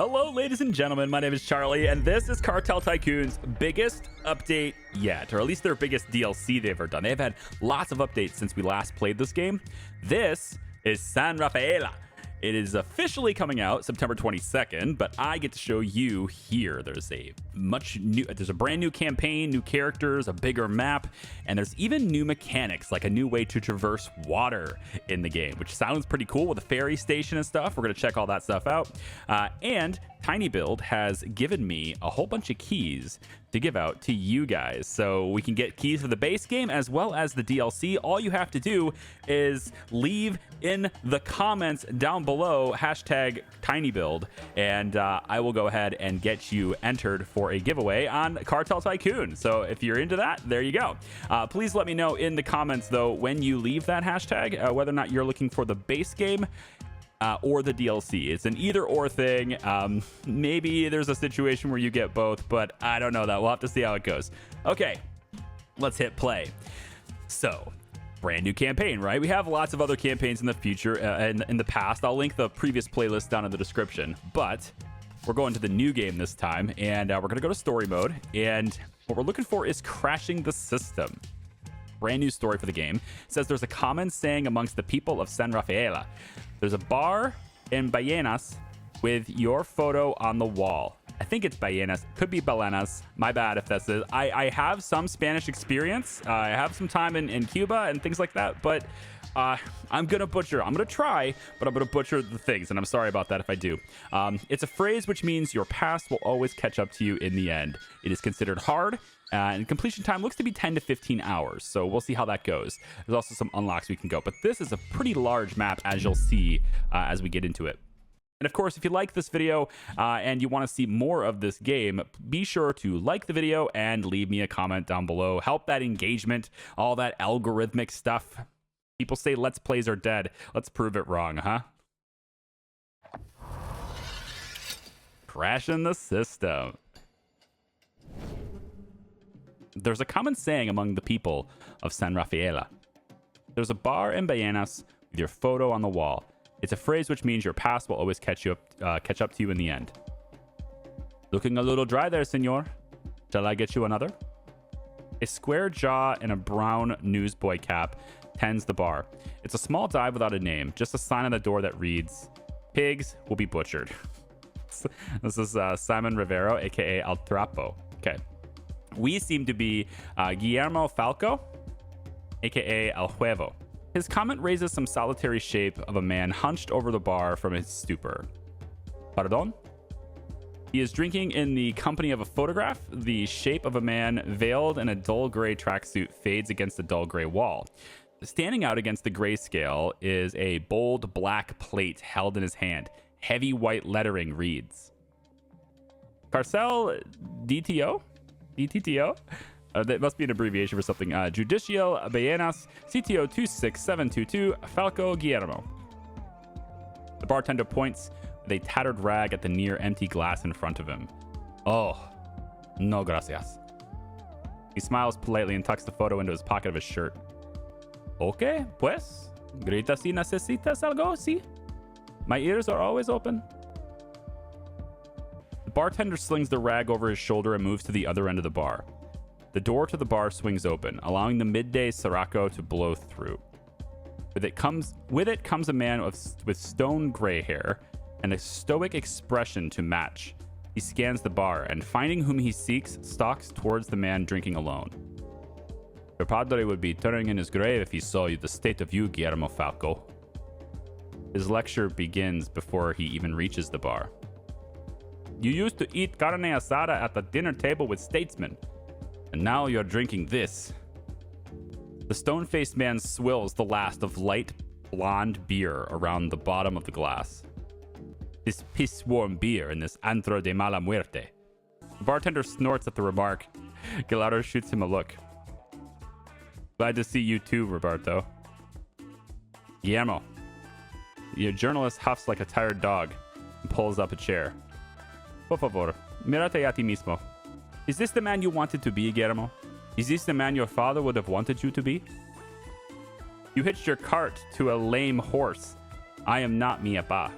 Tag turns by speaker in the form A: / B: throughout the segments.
A: Hello, ladies and gentlemen. My name is Charlie, and this is Cartel Tycoon's biggest update yet, or at least their biggest DLC they've ever done. They've had lots of updates since we last played this game. This is San Rafaela. It is officially coming out September 22nd, but I get to show you here. There's a brand new campaign, new characters, a bigger map, and there's even new mechanics, like a new way to traverse water in the game, which sounds pretty cool with a ferry station and stuff. We're going to check all that stuff out. And TinyBuild has given me a whole bunch of keys to give out to you guys, so we can get keys for the base game as well as the DLC. All you have to do is leave in the comments down below hashtag TinyBuild, and I will go ahead and get you entered for a giveaway on Cartel Tycoon. So if you're into that, there you go. Please let me know in the comments though when you leave that hashtag whether or not you're looking for the base game or the DLC. It's an either or thing. Maybe there's a situation where you get both, but I don't know that. We'll have to see how it goes. Okay, let's hit play. So, brand new campaign, right? We have lots of other campaigns in the future, in the past. I'll link the previous playlist down in the description, but we're going to the new game this time, and we're gonna go to story mode, and what we're looking for is crashing the system. Brand new story for the game. It says there's a common saying amongst the people of San Rafaela. There's a bar in Ballenas with your photo on the wall. I think it's Ballenas. Could be Ballenas. My bad if that's it. I have some Spanish experience. I have some time in Cuba and things like that, but I'm going to butcher. I'm going to try, but I'm going to butcher the things, and I'm sorry about that if I do. It's a phrase which means your past will always catch up to you in the end. It is considered hard, and completion time looks to be 10 to 15 hours, so we'll see how that goes. There's also some unlocks we can go, but this is a pretty large map, as you'll see as we get into it. And of course, if you like this video and you want to see more of this game, be sure to like the video and leave me a comment down below. Help that engagement, all that algorithmic stuff. People say Let's Plays are dead. Let's prove it wrong, huh? Crashing the system. There's a common saying among the people of San Rafaela. There's a bar in Ballenas with your photo on the wall. It's a phrase which means your past will always catch up to you in the end. Looking a little dry there, senor. Shall I get you another? A square jaw and a brown newsboy cap tends the bar. It's a small dive without a name, just a sign on the door that reads, "Pigs will be butchered." This is Simon Rivero, aka El Trapo. Okay. We seem to be Guillermo Falco, aka El Huevo. His comment raises some solitary shape of a man hunched over the bar from his stupor. Pardon? He is drinking in the company of a photograph. The shape of a man veiled in a dull gray tracksuit fades against the dull gray wall. Standing out against the grayscale is a bold black plate held in his hand. Heavy white lettering reads, Carcel DTO? DTTO? That must be an abbreviation for something. Judicial Ballenas CTO 26722 Falco Guillermo. The bartender points with a tattered rag at the near empty glass in front of him. Oh, no gracias. He smiles politely and tucks the photo into his pocket of his shirt. Okay, pues. Grita si necesitas algo, si? My ears are always open. The bartender slings the rag over his shoulder and moves to the other end of the bar. The door to the bar swings open, allowing the midday Sirocco to blow through. With it comes a man with stone gray hair and a stoic expression to match. He scans the bar and, finding whom he seeks, stalks towards the man drinking alone. Your padre would be turning in his grave if he saw you, the state of you, Guillermo Falco. His lecture begins before he even reaches the bar. You used to eat carne asada at the dinner table with statesmen, and now you're drinking this. The stone-faced man swills the last of light blonde beer around the bottom of the glass. This piss-warm beer in this antro de mala muerte. The bartender snorts at the remark. Gallardo shoots him a look. Glad to see you too, Roberto. Guillermo. Your journalist huffs like a tired dog and pulls up a chair. Por favor, mírate a ti mismo. Is this the man you wanted to be, Guillermo? Is this the man your father would have wanted you to be? You hitched your cart to a lame horse. I am not mi papá.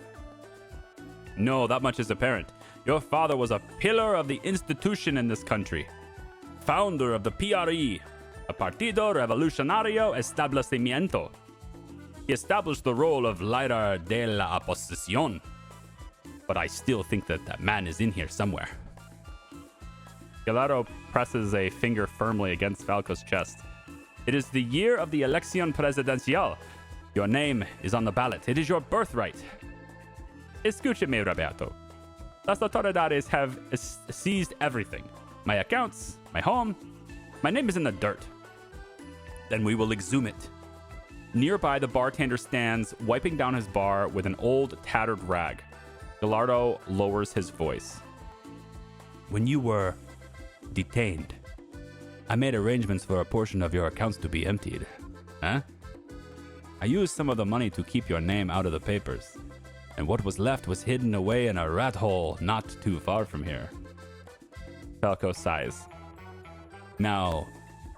A: No, that much is apparent. Your father was a pillar of the institution in this country. Founder of the PRE, a Partido Revolucionario Establecimiento. He established the role of líder de la oposición. But I still think that that man is in here somewhere. Gallardo presses a finger firmly against Falco's chest. It is the year of the elección presidencial. Your name is on the ballot. It is your birthright. Escúcheme, Roberto. Las autoridades have seized everything. My accounts, my home. My name is in the dirt. Then we will exhume it. Nearby, the bartender stands, wiping down his bar with an old, tattered rag. Gallardo lowers his voice. When you were detained, I made arrangements for a portion of your accounts to be emptied. Huh? I used some of the money to keep your name out of the papers, and what was left was hidden away in a rat hole not too far from here. Falco sighs. Now,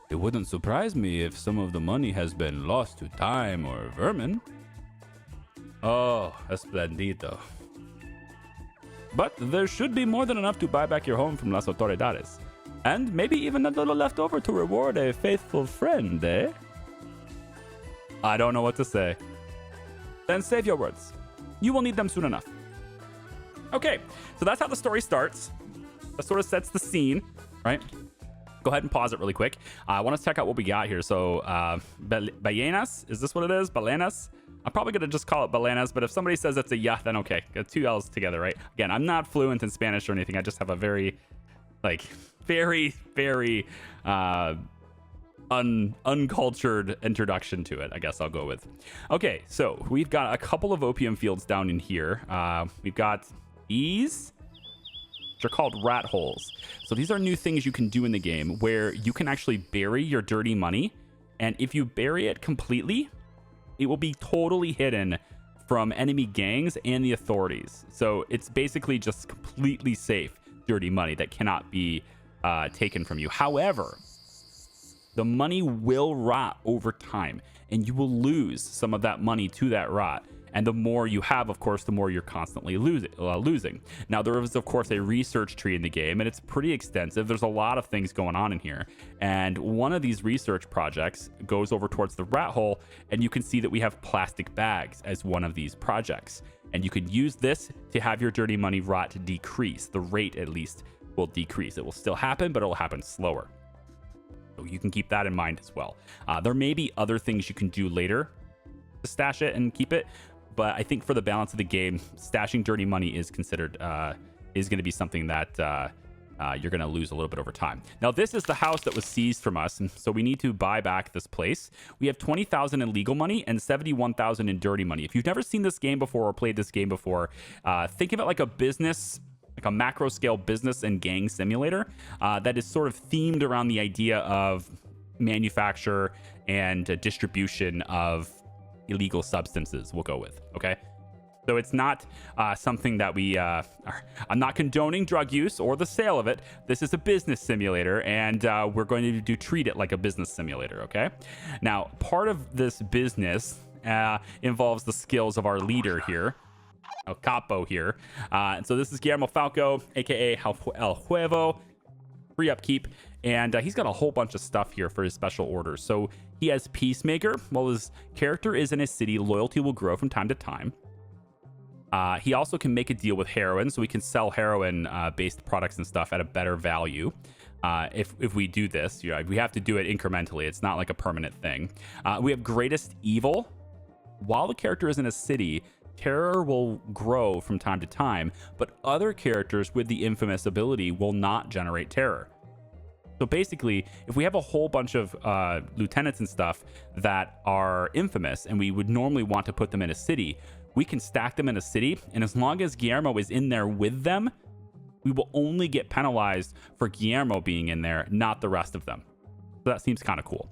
A: it wouldn't surprise me if some of the money has been lost to time or vermin. Oh, esplendido. But there should be more than enough to buy back your home from las autoridades. And maybe even a little left over to reward a faithful friend, eh? I don't know what to say. Then save your words. You will need them soon enough. Okay, so that's how the story starts. That sort of sets the scene, right? Go ahead and pause it really quick. I want to check out what we got here. So, ballenas, is this what it is? Ballenas? I'm probably going to just call it ballenas, but if somebody says it's a yeah, then okay. Got two L's together, right? Again, I'm not fluent in Spanish or anything. I just have a very, very uncultured introduction to it, I guess I'll go with. Okay, so we've got a couple of opium fields down in here. We've got these, which are called rat holes. So these are new things you can do in the game where you can actually bury your dirty money, and if you bury it completely, it will be totally hidden from enemy gangs and the authorities. So it's basically just completely safe dirty money that cannot be taken from you. However, the money will rot over time, and you will lose some of that money to that rot. And the more you have, of course, the more you're constantly losing. Now, there is, of course, a research tree in the game, and it's pretty extensive. There's a lot of things going on in here. And one of these research projects goes over towards the rat hole, and you can see that we have plastic bags as one of these projects. And you can use this to have your dirty money rot decrease. The rate, at least, will decrease. It will still happen, but it will happen slower. So you can keep that in mind as well. There may be other things you can do later to stash it and keep it, but I think for the balance of the game, stashing dirty money is considered is going to be something that you're going to lose a little bit over time. Now, this is the house that was seized from us, and so we need to buy back this place. We have 20,000 in legal money and 71,000 in dirty money. If you've never seen this game before or played this game before, think of it like a business, like a macro scale business and gang simulator that is sort of themed around the idea of manufacture and distribution of illegal substances, we'll go with. Okay, so it's not something that I'm not condoning drug use or the sale of it. This is a business simulator, and we're going to treat it like a business simulator. Okay, now part of this business involves the skills of our leader here, El Capo here. And so this is Guillermo Falco, aka El Huevo, free upkeep, and he's got a whole bunch of stuff here for his special orders. So he has Peacemaker. While his character is in a city, loyalty will grow from time to time. He also can make a deal with heroin, so we can sell heroin based products and stuff at a better value. If we do this, we have to do it incrementally. It's not like a permanent thing. We have Greatest Evil. While the character is in a city, terror will grow from time to time, but other characters with the infamous ability will not generate terror. So basically, if we have a whole bunch of lieutenants and stuff that are infamous, and we would normally want to put them in a city, we can stack them in a city, and as long as Guillermo is in there with them, we will only get penalized for Guillermo being in there, not the rest of them. So that seems kind of cool.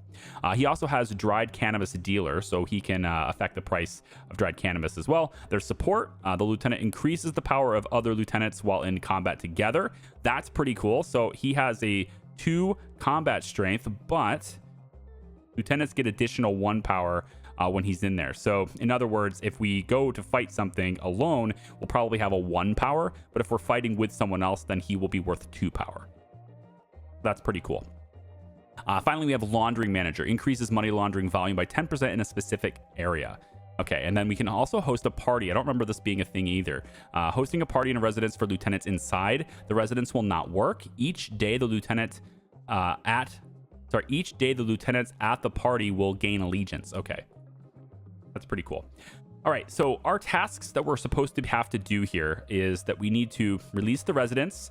A: He also has dried cannabis dealer, so he can affect the price of dried cannabis as well. There's support. The lieutenant increases the power of other lieutenants while in combat together. That's pretty cool. So he has a 2 combat strength, but lieutenants get additional 1 power when he's in there. So in other words, if we go to fight something alone, we'll probably have a 1 power, but if we're fighting with someone else, then he will be worth 2 power. That's pretty cool. Finally, we have laundering manager, increases money laundering volume by 10% in a specific area. Okay, and then we can also host a party. I don't remember this being a thing either. Hosting a party in a residence for lieutenants inside the residence will not work. Each day the lieutenants at the party will gain allegiance. Okay, that's pretty cool. All right, so our tasks that we're supposed to have to do here is that we need to release the residents.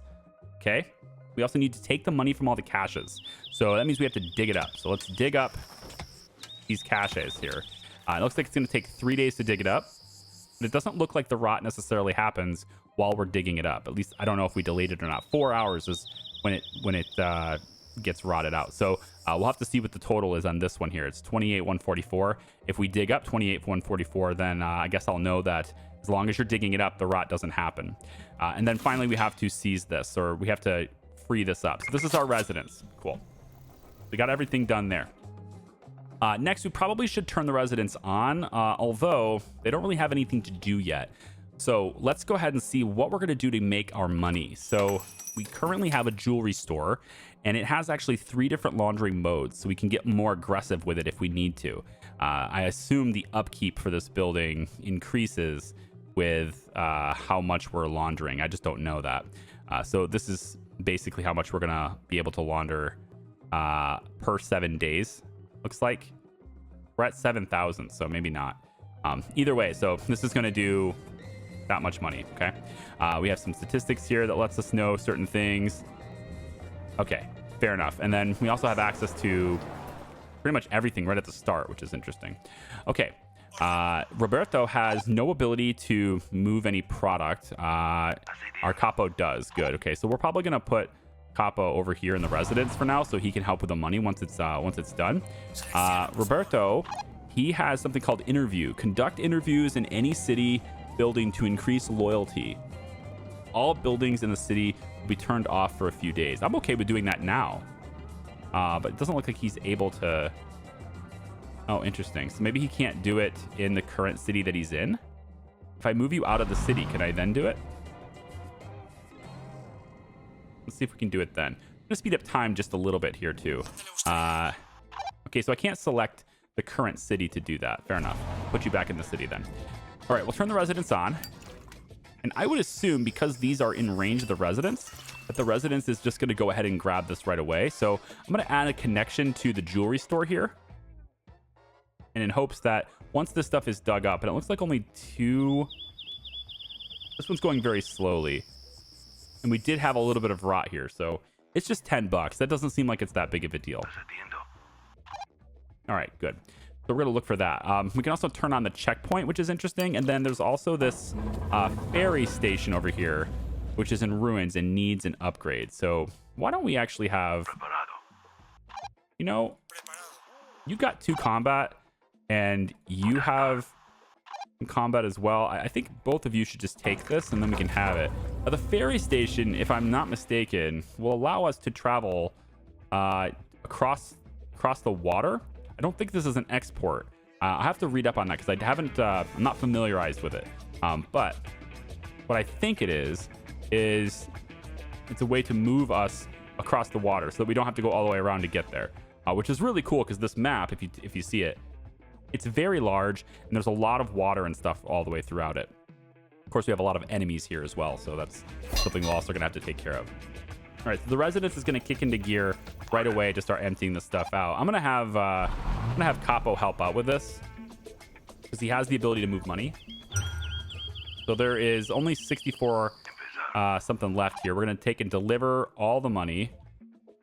A: Okay, we also need to take the money from all the caches. So that means we have to dig it up. So let's dig up these caches here. It looks like it's going to take 3 days to dig it up. But it doesn't look like the rot necessarily happens while we're digging it up. At least I don't know if we delayed it or not. 4 hours is when it gets rotted out. So we'll have to see what the total is on this one here. It's 28,144. If we dig up 28,144, then I guess I'll know that as long as you're digging it up, the rot doesn't happen. And then finally, we have to seize this, or we have to free this up. So this is our residence. Cool. We got everything done there. Next, we probably should turn the residents on, although they don't really have anything to do yet. So let's go ahead and see what we're going to do to make our money. So we currently have a jewelry store, and it has actually 3 different laundering modes, so we can get more aggressive with it if we need to. I assume the upkeep for this building increases with how much we're laundering. I just don't know that. So this is basically how much we're going to be able to launder per 7 days. Looks like we're at 7,000, so maybe not. Either way, so this is going to do that much money. Okay, we have some statistics here that lets us know certain things. Okay, fair enough. And then we also have access to pretty much everything right at the start, which is interesting. Okay, Roberto has no ability to move any product. Our capo does. Good. Okay, so we're probably going to put Capo over here in the residence for now, so he can help with the money once it's done. Roberto, he has something called interview. Conduct interviews in any city building to increase loyalty. All buildings in the city will be turned off for a few days. I'm okay with doing that now, but it doesn't look like he's able to. Oh, interesting. So maybe he can't do it in the current city that he's in. If I move you out of the city, can I then do it? Let's see if we can do it then. I'm going to speed up time just a little bit here too. Okay, so I can't select the current city to do that. Fair enough. Put you back in the city then. All right, we'll turn the residents on. And I would assume because these are in range of the residents, that the residence is just going to go ahead and grab this right away. So I'm going to add a connection to the jewelry store here. And in hopes that once this stuff is dug up, and it looks like only 2... This one's going very slowly. And we did have a little bit of rot here, so it's just $10. That doesn't seem like it's that big of a deal. All right, good. So we're going to look for that. We can also turn on the checkpoint, which is interesting. And then there's also this ferry station over here, which is in ruins and needs an upgrade. So why don't we actually have... You know, you got 2 combat, and you have combat as well. I think both of you should just take this, and then we can have it. The ferry station, if I'm not mistaken, will allow us to travel across the water. I don't think this is an export. I have to read up on that because I haven't. I'm not familiarized with it. But what I think it is it's a way to move us across the water so that we don't have to go all the way around to get there, which is really cool because this map, if you see it, it's very large and there's a lot of water and stuff all the way throughout it. Of course, we have a lot of enemies here as well, so that's something we're also gonna have to take care of. All right, so the residence is gonna kick into gear right away to start emptying this stuff out. I'm gonna have Capo help out with this because he has the ability to move money. So there is only 64 something left here. We're gonna take and deliver all the money,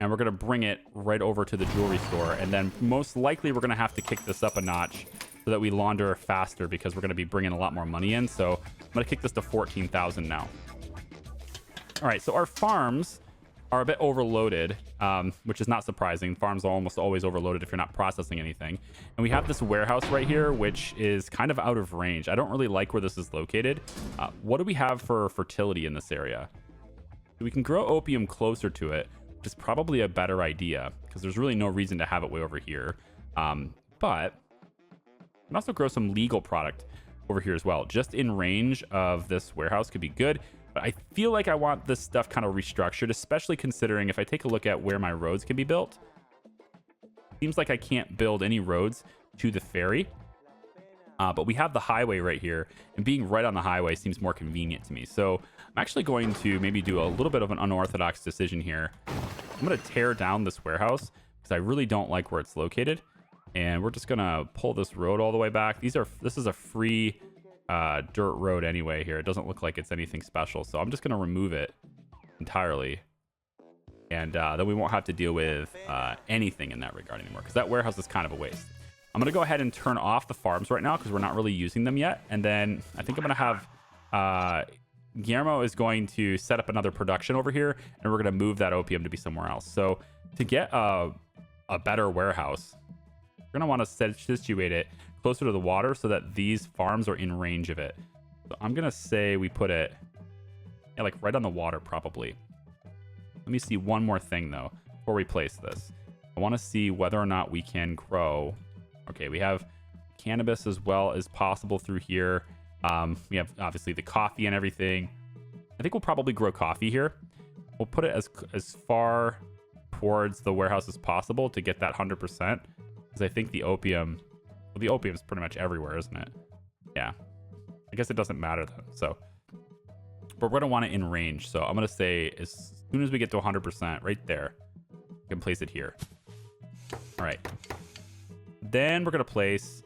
A: and we're gonna bring it right over to the jewelry store, and then most likely we're gonna have to kick this up a notch so that we launder faster because we're gonna be bringing a lot more money in. So I'm gonna kick this to 14,000 now. All right, so our farms are a bit overloaded, which is not surprising. Farms are almost always overloaded if you're not processing anything. And we have this warehouse right here, which is kind of out of range. I don't really like where this is located. What do we have for fertility in this area? We can grow opium closer to it, which is probably a better idea because there's really no reason to have it way over here. But can also grow some legal product over here as well. Just in range of this warehouse could be good, but I feel like I want this stuff kind of restructured, especially considering if I take a look at where my roads can be built. Seems like I can't build any roads to the ferry, but we have the highway right here, and being right on the highway seems more convenient to me. So I'm actually going to maybe do a little bit of an unorthodox decision here. I'm going to tear down this warehouse because I really don't like where it's located. And we're just going to pull this road all the way back. This is a free dirt road anyway here. It doesn't look like it's anything special. So I'm just going to remove it entirely. And then we won't have to deal with anything in that regard anymore, because that warehouse is kind of a waste. I'm going to go ahead and turn off the farms right now because we're not really using them yet. And then I think I'm going to have... Guillermo is going to set up another production over here, and we're going to move that opium to be somewhere else. So to get a better warehouse, we're going to want to situate it closer to the water so that these farms are in range of it. So I'm going to say we put it like right on the water probably. Let me see one more thing though before we place this. I want to see whether or not we can grow. Okay, we have cannabis as well as possible through here. We have obviously the coffee and everything. I think we'll probably grow coffee here. We'll put it as far towards the warehouse as possible to get that 100%. Because I think the opium's pretty much everywhere, isn't it? Yeah. I guess it doesn't matter though. So, but we're going to want it in range. So I'm going to say as soon as we get to 100% right there, we can place it here. All right. Then we're going to place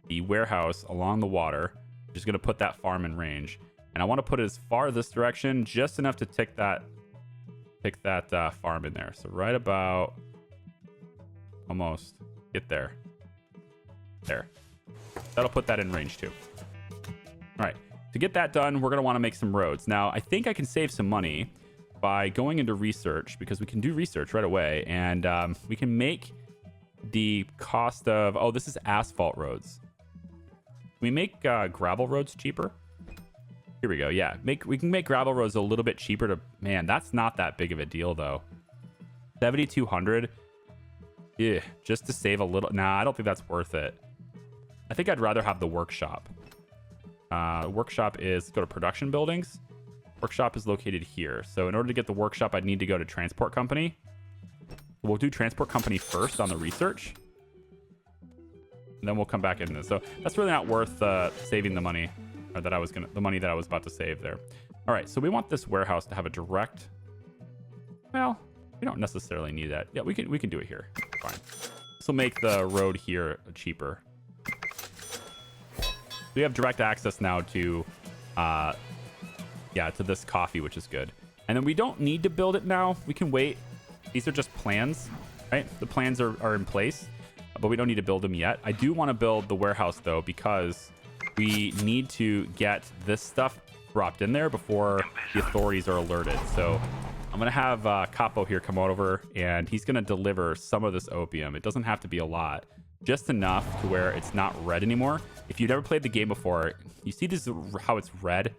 A: the warehouse along the water. Just going to put that farm in range, and I want to put it as far this direction, just enough to pick that farm in there. So right about almost get there. That'll put that in range too. All right, to get that done, we're going to want to make some roads. Now I think I can save some money by going into research, because we can do research right away, and we can make the cost of this is asphalt roads. We make gravel roads cheaper. Here we go. Yeah, we can make gravel roads a little bit cheaper to... Man, that's not that big of a deal though. 7,200. Yeah, just to save a little. Nah, I don't think that's worth it. I think I'd rather have the workshop. Workshop is... Go to production buildings. Workshop is located here. So in order to get the workshop, I'd need to go to transport company. We'll do transport company first on the research. And then we'll come back into this. So that's really not worth saving the money, or the money that I was about to save there. All right, so we want this warehouse to have a direct. Well, we don't necessarily need that. Yeah, we can do it here. Fine. This will make the road here cheaper. We have direct access now to, to this coffee, which is good. And then we don't need to build it now. We can wait. These are just plans, right? The plans are in place, but we don't need to build them yet. I do want to build the warehouse though, because we need to get this stuff dropped in there before the authorities are alerted. So I'm going to have Capo here come over, and he's going to deliver some of this opium. It doesn't have to be a lot, just enough to where it's not red anymore. If you've never played the game before, you see this, how it's red,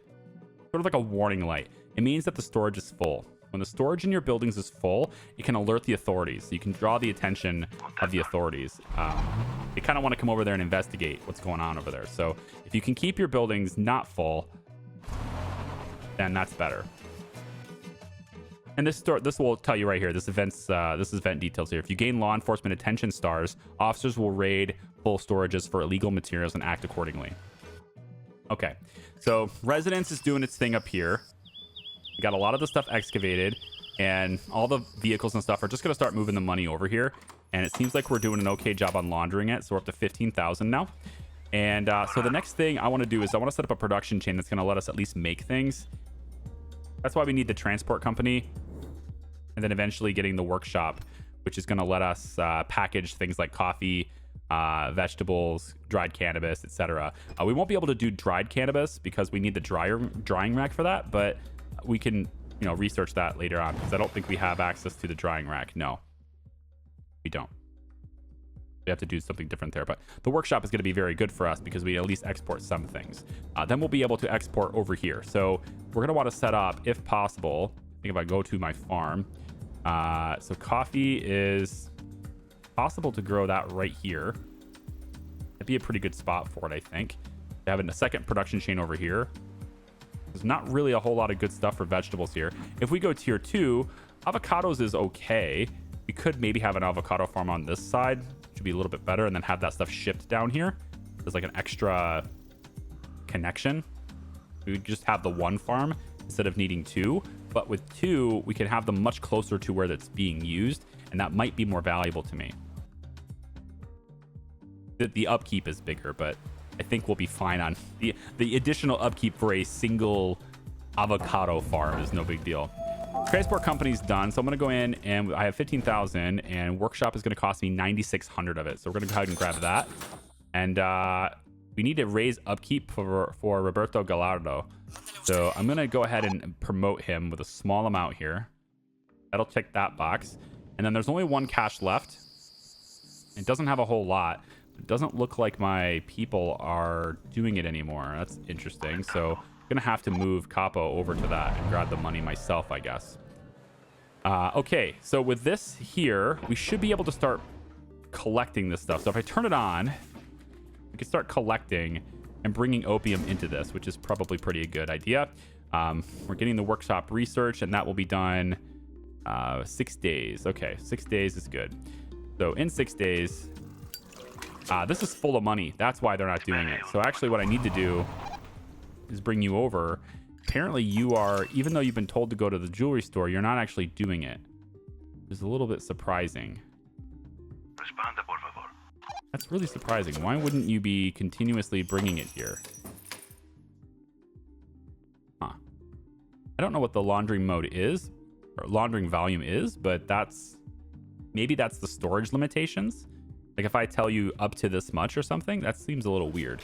A: sort of like a warning light. It means that the storage is full. When the storage in your buildings is full, it can alert the authorities. So you can draw the attention of the authorities. They kind of want to come over there and investigate what's going on over there. So if you can keep your buildings not full, then that's better. And this will tell you right here. This is event details here. If you gain law enforcement attention stars, officers will raid full storages for illegal materials and act accordingly. Okay, so residence is doing its thing up here. We got a lot of the stuff excavated, and all the vehicles and stuff are just going to start moving the money over here. And it seems like we're doing an okay job on laundering it. So we're up to 15,000 now. And so the next thing I want to do is I want to set up a production chain that's going to let us at least make things. That's why we need the transport company. And then eventually getting the workshop, which is going to let us package things like coffee, vegetables, dried cannabis, etc. We won't be able to do dried cannabis because we need the drying rack for that, but we can, research that later on, because I don't think we have access to the drying rack. No, we don't. We have to do something different there, but the workshop is going to be very good for us because we at least export some things. Then we'll be able to export over here. So we're going to want to set up, if possible, I think if I go to my farm, so coffee is possible to grow that right here. That'd be a pretty good spot for it, I think. Having a second production chain over here. There's not really a whole lot of good stuff for vegetables here. If we go tier 2, avocados is okay. We could maybe have an avocado farm on this side, which would be a little bit better, and then have that stuff shipped down here. There's like an extra connection. We would just have the one farm instead of needing 2. But with 2, we can have them much closer to where that's being used, and that might be more valuable to me. The upkeep is bigger, but I think we'll be fine on the additional upkeep for a single avocado farm is no big deal. Transport company's done, so I'm gonna go in and I have 15,000, and workshop is gonna cost me 9,600 of it. So we're gonna go ahead and grab that, and we need to raise upkeep for Roberto Gallardo. So I'm gonna go ahead and promote him with a small amount here. That'll check that box, and then there's only 1 cash left. It doesn't have a whole lot. It doesn't look like my people are doing it anymore. That's interesting. So I'm gonna have to move Capo over to that and grab the money myself, I guess. Okay, so with this here, we should be able to start collecting this stuff. So if I turn it on, we can start collecting and bringing opium into this, which is probably pretty a good idea. We're getting the workshop research, and that will be done 6 days. Okay, 6 days is good. So in 6 days, this is full of money. That's why they're not doing it. So actually what I need to do is bring you over. Apparently you are, even though you've been told to go to the jewelry store, you're not actually doing it. It's a little bit surprising. That's really surprising. Why wouldn't you be continuously bringing it here? Huh. I don't know what the laundering mode is, or laundering volume is, but maybe that's the storage limitations. Like if I tell you up to this much or something, that seems a little weird.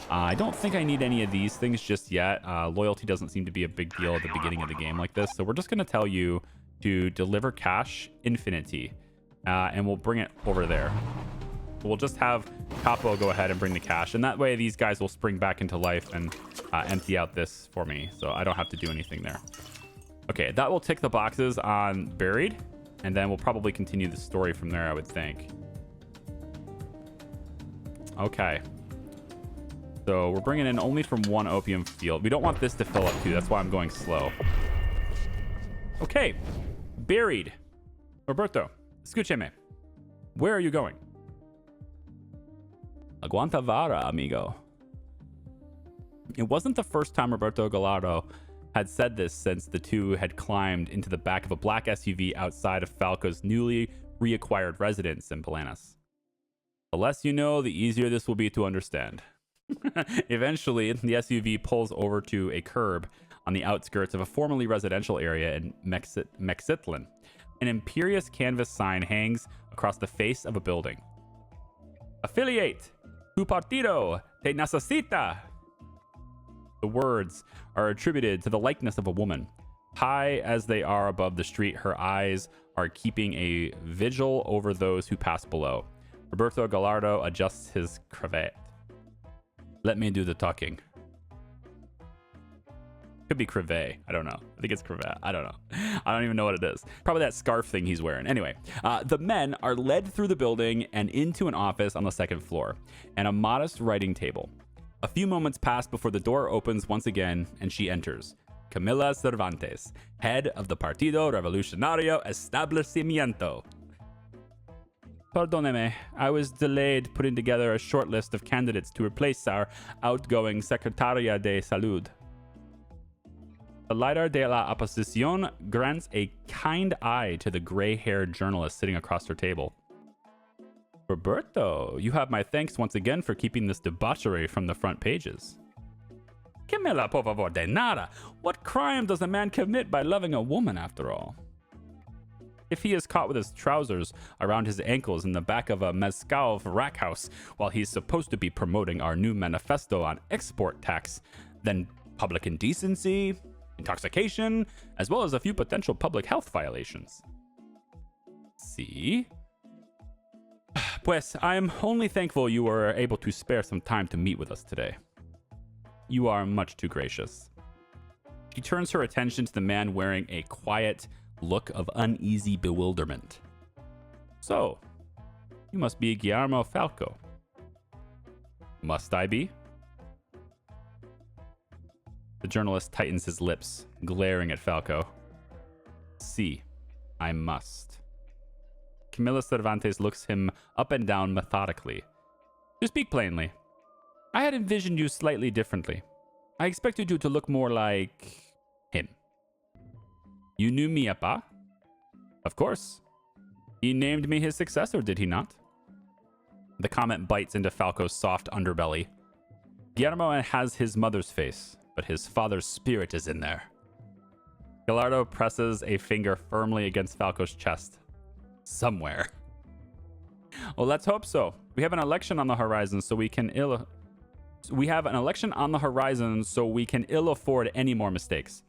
A: I don't think I need any of these things just yet. Loyalty doesn't seem to be a big deal at the beginning of the game like this. So we're just going to tell you to deliver cash infinity, and we'll bring it over there. We'll just have Capo go ahead and bring the cash, and that way these guys will spring back into life and empty out this for me, so I don't have to do anything there. Okay, that will tick the boxes on buried, and then we'll probably continue the story from there, I would think. Okay. So we're bringing in only from 1 opium field. We don't want this to fill up too. That's why I'm going slow. Okay. Buried. Roberto, escúcheme. Where are you going? Aguanta vara, amigo. It wasn't the first time Roberto Gallardo had said this since the two had climbed into the back of a black SUV outside of Falco's newly reacquired residence in Palanas. The less you know, the easier this will be to understand. Eventually, the SUV pulls over to a curb on the outskirts of a formerly residential area in Mexitlan. An imperious canvas sign hangs across the face of a building. Affiliate! Tu partido te necesita! The words are attributed to the likeness of a woman. High as they are above the street, her eyes are keeping a vigil over those who pass below. Roberto Gallardo adjusts his cravat. Let me do the talking. Could be cravat. I don't know. I think it's cravat. I don't know. I don't even know what it is. Probably that scarf thing he's wearing. Anyway, the men are led through the building and into an office on the 2nd floor and a modest writing table. A few moments pass before the door opens once again and she enters. Camila Cervantes, head of the Partido Revolucionario Establecimiento. Perdóneme, I was delayed putting together a short list of candidates to replace our outgoing Secretaria de Salud. The líder de la oposición grants a kind eye to the gray-haired journalist sitting across her table. Roberto, you have my thanks once again for keeping this debauchery from the front pages. Que me la por favor de nada. What crime does a man commit by loving a woman, after all? If he is caught with his trousers around his ankles in the back of a mezcal rack house while he's supposed to be promoting our new manifesto on export tax, then public indecency, intoxication, as well as a few potential public health violations. See? Pues, I'm only thankful you were able to spare some time to meet with us today. You are much too gracious. She turns her attention to the man wearing a quiet look of uneasy bewilderment. So, you must be Guillermo Falco. Must I be? The journalist tightens his lips, glaring at Falco. See, I must. Camila Cervantes looks him up and down methodically. To speak plainly, I had envisioned you slightly differently. I expected you to look more like him. You knew mi apa? Of course. He named me his successor, did he not? The comment bites into Falco's soft underbelly. Guillermo has his mother's face, but his father's spirit is in there. Gallardo presses a finger firmly against Falco's chest. Somewhere. Well, let's hope so. We have an election on the horizon, so we can ill afford any more mistakes.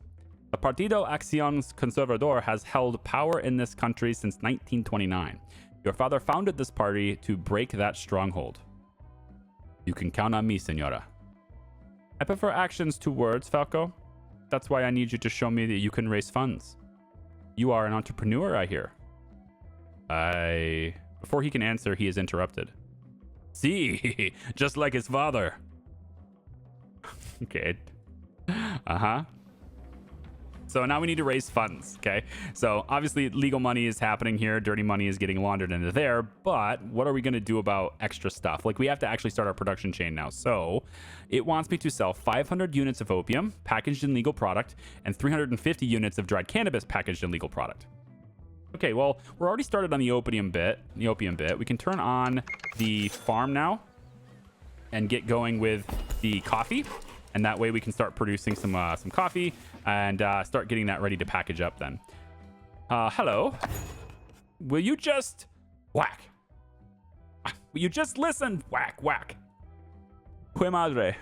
A: The Partido Acción Conservador has held power in this country since 1929. Your father founded this party to break that stronghold. You can count on me, senora. I prefer actions to words, Falco. That's why I need you to show me that you can raise funds. You are an entrepreneur, I hear. Before he can answer, he is interrupted. See, just like his father. Okay. Uh-huh. So now we need to raise funds, okay? So obviously legal money is happening here. Dirty money is getting laundered into there. But what are we going to do about extra stuff? Like, we have to actually start our production chain now. So it wants me to sell 500 units of opium packaged in legal product and 350 units of dried cannabis packaged in legal product. Okay, well, we're already started on the opium bit. We can turn on the farm now and get going with the coffee. And that way we can start producing some coffee and start getting that ready to package up then. Hello. Will you just whack? Will you just listen? Whack, whack. Que madre.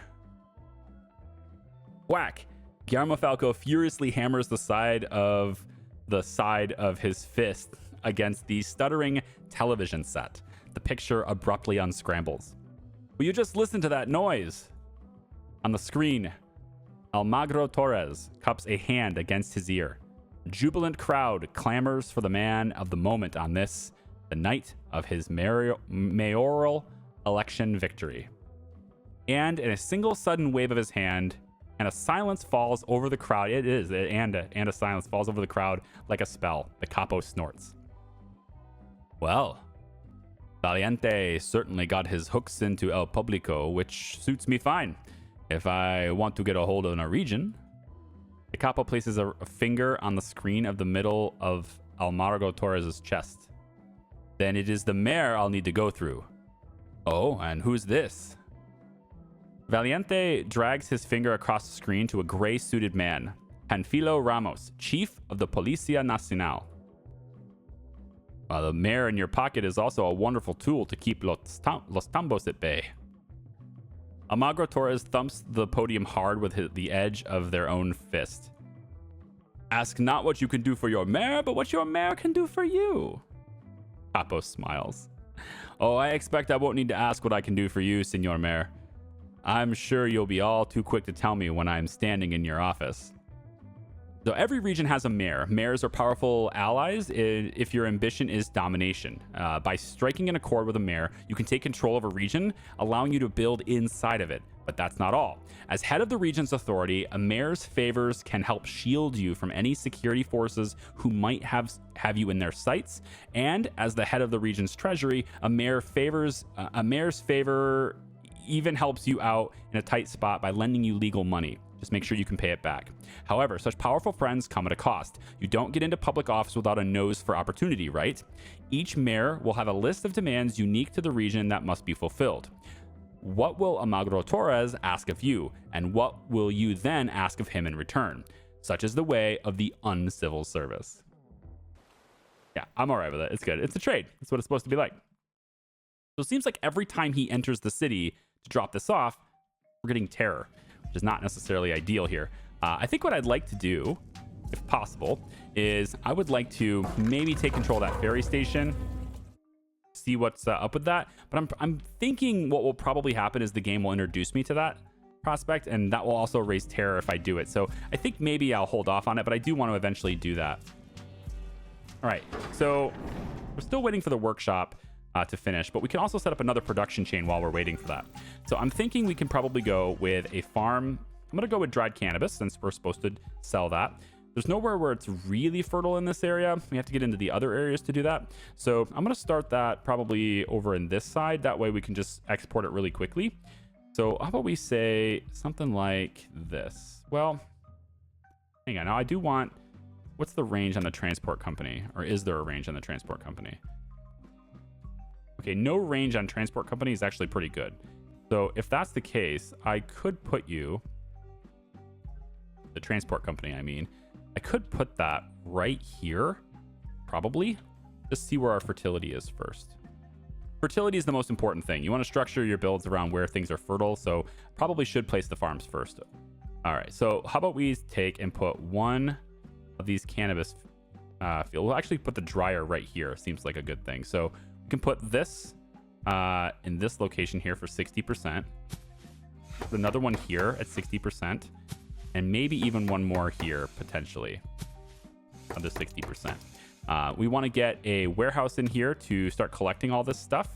A: Whack. Guillermo Falco furiously hammers the side of his fist against the stuttering television set. The picture abruptly unscrambles. Will you just listen to that noise? On the screen, Almagro Torres cups a hand against his ear. A jubilant crowd clamors for the man of the moment on this, the night of his mayoral election victory. And in a single sudden wave of his hand, and a silence falls over the crowd. And a silence falls over the crowd like a spell. The capo snorts. Well, Valiente certainly got his hooks into El Publico, which suits me fine. If I want to get a hold of a region. The capo places a finger on the screen of the middle of Almagro Torres' chest. Then it is the mayor I'll need to go through. Oh, and who's this? Valiente drags his finger across the screen to a gray-suited man, Panfilo Ramos, chief of the Policía Nacional. The mayor in your pocket is also a wonderful tool to keep los tambos at bay. Almagro Torres thumps the podium hard with the edge of their own fist. Ask not what you can do for your mayor, but what your mayor can do for you. Capo smiles. Oh, I expect I won't need to ask what I can do for you, Senor Mayor. I'm sure you'll be all too quick to tell me when I'm standing in your office. So every region has a mayor. Mayors are powerful allies if your ambition is domination. By striking an accord with a mayor, you can take control of a region, allowing you to build inside of it. But that's not all. As head of the region's authority, a mayor's favors can help shield you from any security forces who might have you in their sights. And as the head of the region's treasury, a mayor's favor even helps you out in a tight spot by lending you legal money. Just make sure you can pay it back. However, such powerful friends come at a cost. You don't get into public office without a nose for opportunity, right? Each mayor will have a list of demands unique to the region that must be fulfilled. What will Almagro Torres ask of you, and what will you then ask of him in return? Such is the way of the uncivil service. Yeah, I'm all right with it. It's good. It's a trade. That's what it's supposed to be like. So it seems like every time he enters the city to drop this off, we're getting terror, which is not necessarily ideal here. I think what I'd like to do, if possible, is I would like to maybe take control of that ferry station, see what's up with that. But I'm thinking what will probably happen is the game will introduce me to that prospect, and that will also raise terror if I do it. So I think maybe I'll hold off on it, but I do want to eventually do that. All right, so we're still waiting for the workshop. to finish, but we can also set up another production chain while we're waiting for that. So I'm thinking we can probably go with a farm. I'm going to go with dried cannabis since we're supposed to sell that. There's nowhere where it's really fertile in this area. We have to get into the other areas to do that. So I'm going to start that probably over in this side. That way we can just export it really quickly. So how about we say something like this? Well, hang on. Now I do want, what's the range on the transport company? Or is there a range on the transport company? Okay, no range on transport company is actually pretty good. So if that's the case, I could put you, the transport company, I mean, I could put that right here, probably. Just see where our fertility is first. Fertility is the most important thing. You want to structure your builds around where things are fertile, so probably should place the farms first. All right, so how about we take and put one of these cannabis field. We'll actually put the dryer right here. Seems like a good thing. So we can put this in this location here for 60%. Put another one here at 60%. And maybe even one more here, potentially, under 60%. We want to get a warehouse in here to start collecting all this stuff.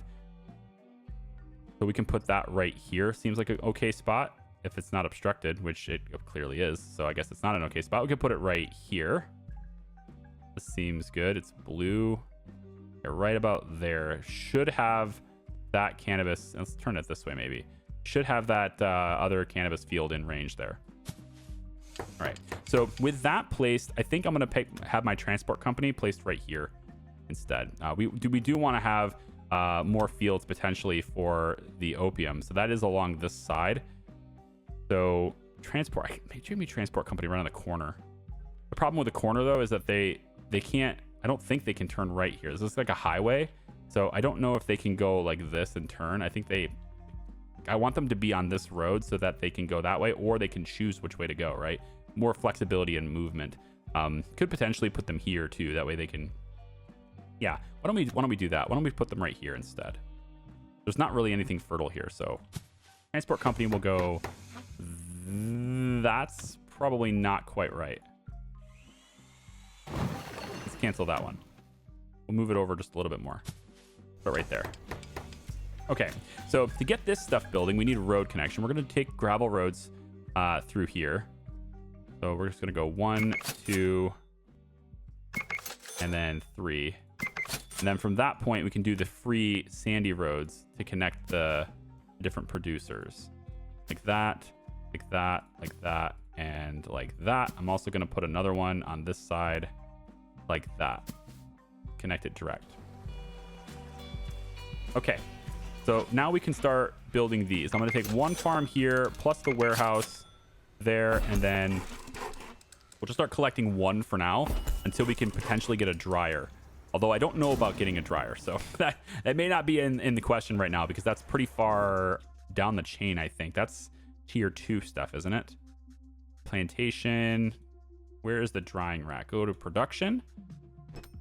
A: So we can put that right here. Seems like an okay spot if it's not obstructed, which it clearly is. So I guess it's not an okay spot. We can put it right here. This seems good. It's blue. Yeah, right about there. Should have that cannabis. Let's turn it this way, maybe. Should have that other cannabis field in range there. All right, so with that placed, I think I'm going to have my transport company placed right here instead. We do want to have more fields potentially for the opium. So that is along this side. So transport, maybe transport company right on the corner. The problem with the corner though is that they can't, I don't think they can turn right here. This is like a highway. So I don't know if they can go like this and turn. I want them to be on this road so that they can go that way, or they can choose which way to go, right? More flexibility and movement. Could potentially put them here too. That way they can, yeah. Why don't we do that? Why don't we put them right here instead? There's not really anything fertile here. So transport company will go, that's probably not quite right. Let's cancel that one. We'll move it over just a little bit more. But right there. Okay, so to get this stuff building, we need a road connection. We're going to take gravel roads through here. So we're just going to go 1, 2, and then 3. And then from that point, we can do the free sandy roads to connect the different producers. Like that, like that, like that, and like that. I'm also going to put another one on this side like that. Connect it direct. Okay. So now we can start building these. I'm going to take one farm here plus the warehouse there, and then we'll just start collecting one for now until we can potentially get a dryer. Although I don't know about getting a dryer, so that may not be in the question right now because that's pretty far down the chain, I think. That's tier 2 stuff, isn't it? Plantation. Where is the drying rack? Go to production.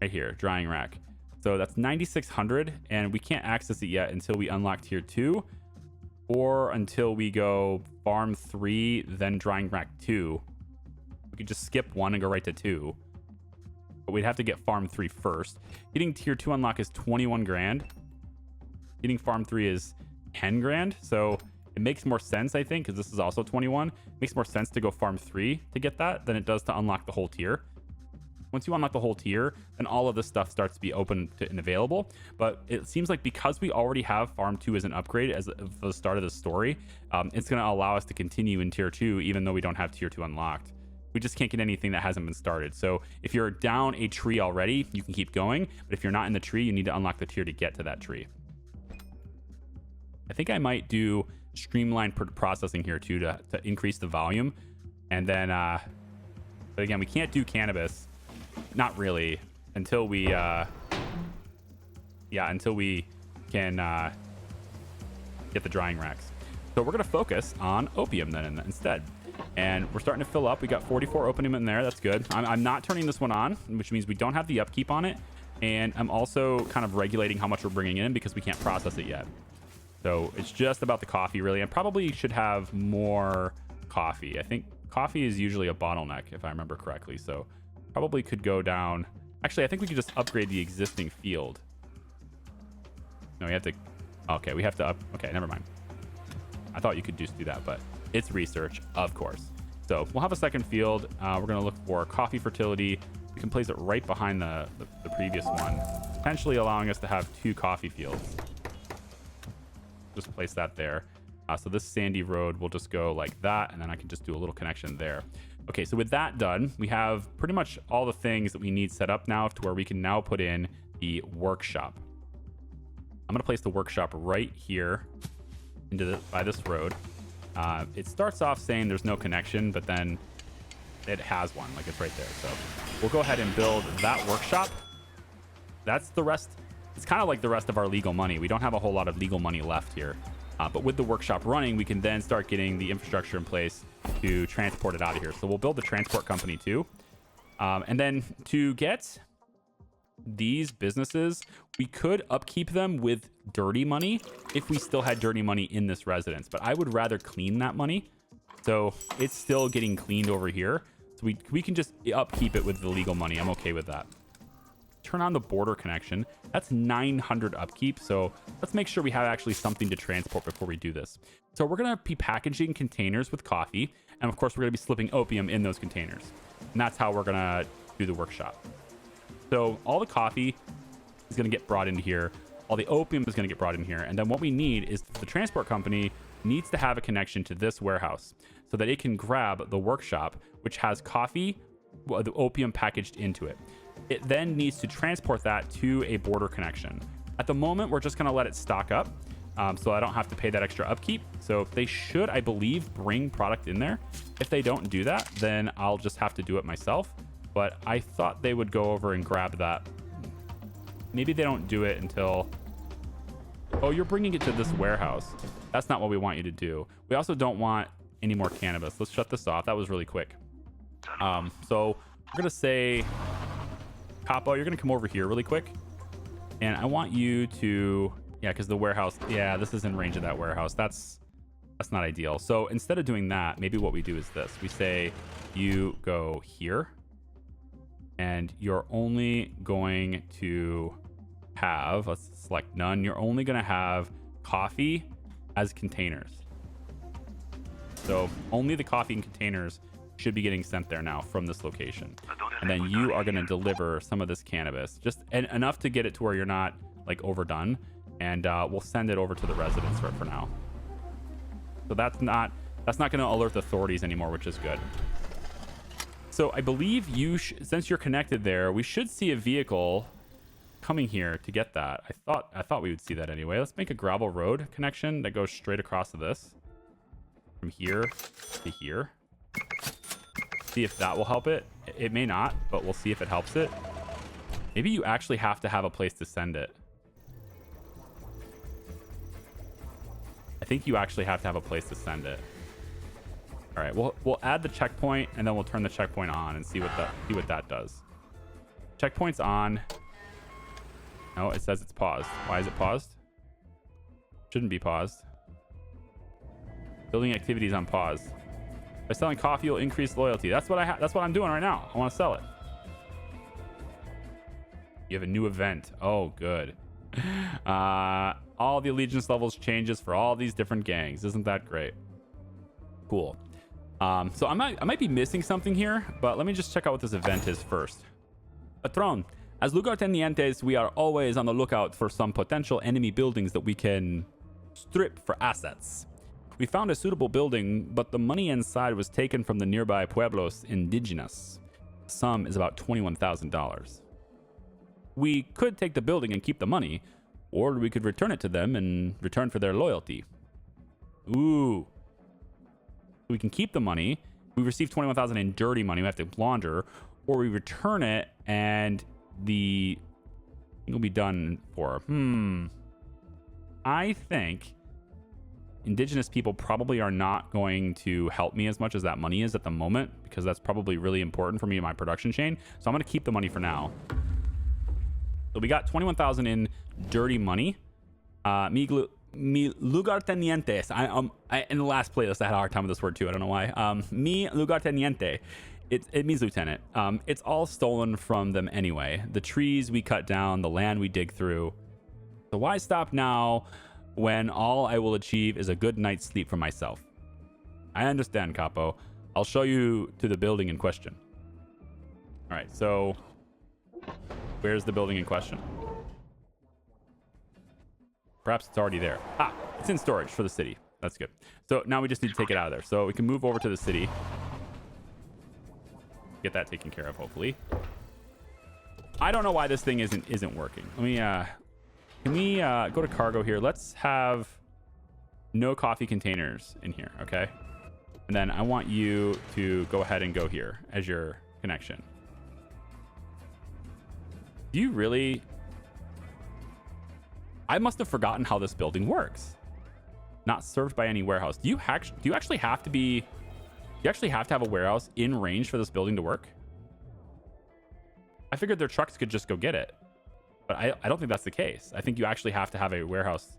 A: Right here, drying rack. So that's 9,600, and we can't access it yet until we unlock tier 2 or until we go farm 3, then drying rack 2. We could just skip 1 and go right to 2. But we'd have to get farm 3 first. Getting tier 2 unlock is 21 grand. Getting farm 3 is 10 grand. So it makes more sense, I think, because this is also 21. It makes more sense to go farm 3 to get that than it does to unlock the whole tier. Once you unlock the whole tier, then all of this stuff starts to be open and available. But it seems like because we already have farm 2 as an upgrade as the start of the story, it's going to allow us to continue in tier 2 even though we don't have tier 2 unlocked. We just can't get anything that hasn't been started. So if you're down a tree already, you can keep going. But if you're not in the tree, you need to unlock the tier to get to that tree. I think I might do streamlined processing here too to increase the volume. And then, but again, we can't do cannabis. Not really until we until we can get the drying racks. So we're gonna focus on opium then instead, and we're starting to fill up. We got 44 opium in there. That's good. I'm not turning this one on, which means we don't have the upkeep on it, and I'm also kind of regulating how much we're bringing in because we can't process it yet. So it's just about the coffee really. I probably should have more coffee. I think coffee is usually a bottleneck if I remember correctly. So probably could go down. Actually, I think we could just upgrade the existing field. No, we have to. Okay, we have to up. Okay, never mind. I thought you could just do that, but it's research, of course. So we'll have a second field. We're going to look for coffee fertility. We can place it right behind the previous one, potentially allowing us to have 2 coffee fields. Just place that there. So this sandy road will just go like that, and then I can just do a little connection there. Okay, so with that done, we have pretty much all the things that we need set up now to where we can now put in the workshop. I'm going to place the workshop right here by this road. It starts off saying there's no connection, but then it has one, like it's right there. So we'll go ahead and build that workshop. That's the rest. It's kind of like the rest of our legal money. We don't have a whole lot of legal money left here. But with the workshop running, we can then start getting the infrastructure in place to transport it out of here. So we'll build the transport company too. And then to get these businesses, we could upkeep them with dirty money if we still had dirty money in this residence. But I would rather clean that money. So it's still getting cleaned over here. So we can just upkeep it with the legal money. I'm okay with that. Turn on the border connection. That's 900 upkeep. So let's make sure we have actually something to transport before we do this. So we're going to be packaging containers with coffee. And of course, we're going to be slipping opium in those containers. And that's how we're going to do the workshop. So all the coffee is going to get brought into here. All the opium is going to get brought in here. And then what we need is the transport company needs to have a connection to this warehouse so that it can grab the workshop, which has coffee, the opium packaged into it. It then needs to transport that to a border connection. At the moment, we're just going to let it stock up so I don't have to pay that extra upkeep. So they should, I believe, bring product in there. If they don't do that, then I'll just have to do it myself. But I thought they would go over and grab that. Maybe they don't do it until... Oh, you're bringing it to this warehouse. That's not what we want you to do. We also don't want any more cannabis. Let's shut this off. That was really quick. So we're going to say... Capo, you're going to come over here really quick. And I want you to... Yeah, because the warehouse... Yeah, this is in range of that warehouse. That's not ideal. So instead of doing that, maybe what we do is this. We say you go here. And you're only going to have... Let's select none. You're only going to have coffee as containers. So only the coffee and containers should be getting sent there now from this location. And then you are going to deliver some of this cannabis, just enough to get it to where you're not like overdone, and we'll send it over to the residents for now. So that's not going to alert the authorities anymore, which is good. So I believe since you're connected there, we should see a vehicle coming here to get that. I thought we would see that anyway. Let's make a gravel road connection that goes straight across to this, from here to here. See if that will help it. It may not, but we'll see if it helps it. Maybe you actually have to have a place to send it. I think you actually have to have a place to send it. All right, we'll add the checkpoint, and then we'll turn the checkpoint on and see what that does. Checkpoint's on. No, it says it's paused. Why is it paused? Shouldn't be paused. Building activities on pause. By selling coffee, you'll increase loyalty. That's what I'm doing right now. I want to sell it. You have a new event. Oh, good. All the allegiance levels changes for all these different gangs. Isn't that great? Cool. So I might be missing something here, but let me just check out what this event is first. Patron, as lugartenientes, we are always on the lookout for some potential enemy buildings that we can strip for assets. We found a suitable building, but the money inside was taken from the nearby pueblos indigenous. The sum is about $21,000. We could take the building and keep the money, or we could return it to them in return for their loyalty. Ooh. We can keep the money. We receive $21,000 in dirty money we have to launder, or we return it and the thing will be done for. I think indigenous people probably are not going to help me as much as that money is at the moment, because that's probably really important for me in my production chain. So I'm going to keep the money for now. So we got 21,000 in dirty money. Mi lugartenientes. In the last playlist, I had a hard time with this word too. I don't know why. Mi lugarteniente. It means lieutenant. It's all stolen from them anyway. The trees we cut down, the land we dig through. So why stop now when all I will achieve is a good night's sleep for myself? I understand, Capo. I'll show you to the building in question. All right, so where's the building in question? Perhaps it's already there. Ah, it's in storage for the city. That's good. So now we just need to take it out of there. So we can move over to the city. Get that taken care of, hopefully. I don't know why this thing isn't working. Let me can we go to cargo here? Let's have no coffee containers in here, okay? And then I want you to go ahead and go here as your connection. Do you really? I must have forgotten how this building works. Not served by any warehouse. Do you actually have to be? Do you actually have to have a warehouse in range for this building to work? I figured their trucks could just go get it, but I don't think that's the case. I think you actually have to have a warehouse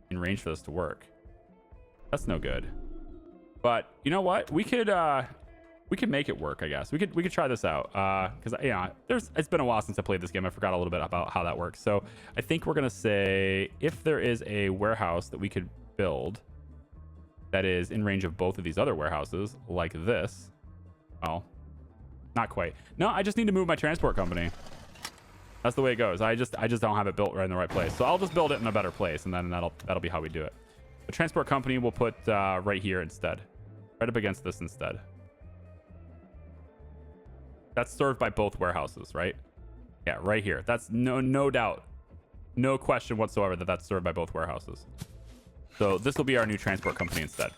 A: in range for this to work. That's no good. But you know what? We could make it work, I guess. We could try this out. Because it's been a while since I played this game. I forgot a little bit about how that works. So I think we're gonna say if there is a warehouse that we could build that is in range of both of these other warehouses, like this. Well, not quite. No, I just need to move my transport company. That's the way it goes. I just don't have it built right in the right place. So I'll just build it in a better place, and then that'll be how we do it. The transport company we'll put right here instead. Right up against this instead. That's served by both warehouses, right? Yeah, right here. That's no doubt. No question whatsoever that that's served by both warehouses. So this will be our new transport company instead.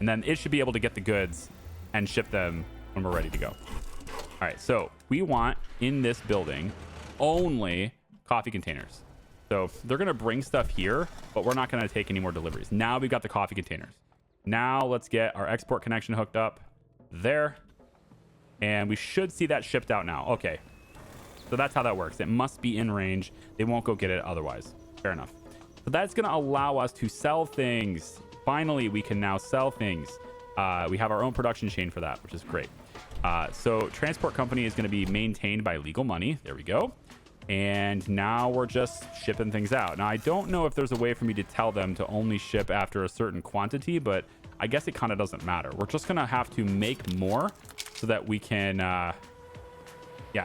A: And then it should be able to get the goods and ship them when we're ready to go. All right, so we want in this building only coffee containers. So they're going to bring stuff here, but we're not going to take any more deliveries. Now we've got the coffee containers. Now let's get our export connection hooked up there. And we should see that shipped out now. Okay. So that's how that works. It must be in range. They won't go get it otherwise. Fair enough. So that's going to allow us to sell things. Finally, we can now sell things. We have our own production chain for that, which is great. So transport company is going to be maintained by legal money. There we go. And now we're just shipping things out. Now, I don't know if there's a way for me to tell them to only ship after a certain quantity, but I guess it kind of doesn't matter. We're just going to have to make more so that we can... yeah,